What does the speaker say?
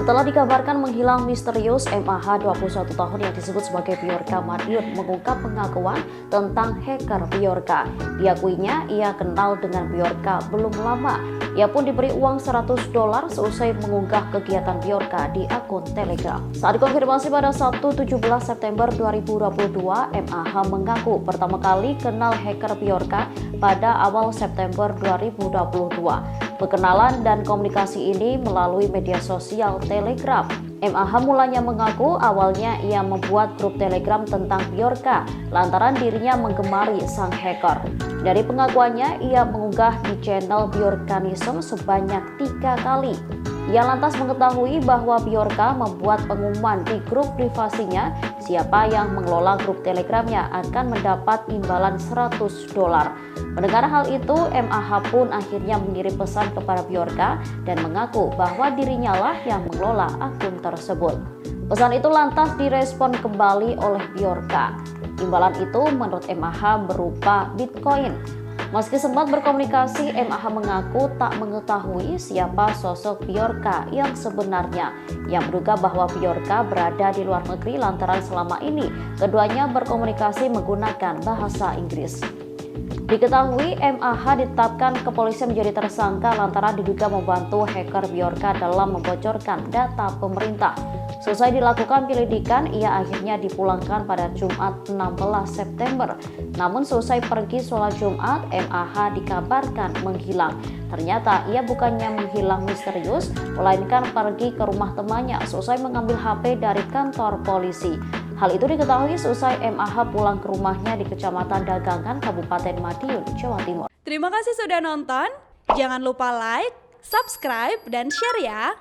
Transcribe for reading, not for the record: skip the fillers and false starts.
Setelah dikabarkan menghilang misterius, MAH 21 tahun yang disebut sebagai Bjorka Madiun mengungkap pengakuan tentang hacker Bjorka. Diakuinya ia kenal dengan Bjorka belum lama. Ia pun diberi uang $100 seusai mengunggah kegiatan Bjorka di akun Telegram. Saat dikonfirmasi pada Sabtu 17 September 2022, MAH mengaku pertama kali kenal hacker Bjorka pada awal September 2022. Perkenalan dan komunikasi ini melalui media sosial Telegram. MAH mulanya mengaku awalnya ia membuat grup Telegram tentang Bjorka lantaran dirinya menggemari sang hacker. Dari pengakuannya, ia mengunggah di channel Bjorkanism sebanyak 3 kali. Ia lantas mengetahui bahwa Bjorka membuat pengumuman di grup privasinya, siapa yang mengelola grup Telegramnya akan mendapat imbalan $100. Mendengar hal itu, MAH pun akhirnya mengirim pesan kepada Bjorka dan mengaku bahwa dirinya lah yang mengelola akun tersebut. Pesan itu lantas direspon kembali oleh Bjorka. Imbalan itu menurut MAH berupa Bitcoin. Meski sempat berkomunikasi, MAH mengaku tak mengetahui siapa sosok Bjorka yang sebenarnya. Yang menduga bahwa Bjorka berada di luar negeri lantaran selama ini keduanya berkomunikasi menggunakan bahasa Inggris. Diketahui MAH ditetapkan kepolisian menjadi tersangka lantaran diduga membantu hacker Bjorka dalam membocorkan data pemerintah. Selesai dilakukan penyelidikan, ia akhirnya dipulangkan pada Jumat 16 September. Namun selesai pergi sholat Jumat, MAH dikabarkan menghilang. Ternyata ia bukannya menghilang misterius, melainkan pergi ke rumah temannya selesai mengambil HP dari kantor polisi. Hal itu diketahui selesai MAH pulang ke rumahnya di Kecamatan Dagangan, Kabupaten Madiun, Jawa Timur. Terima kasih sudah nonton. Jangan lupa like, subscribe, dan share ya.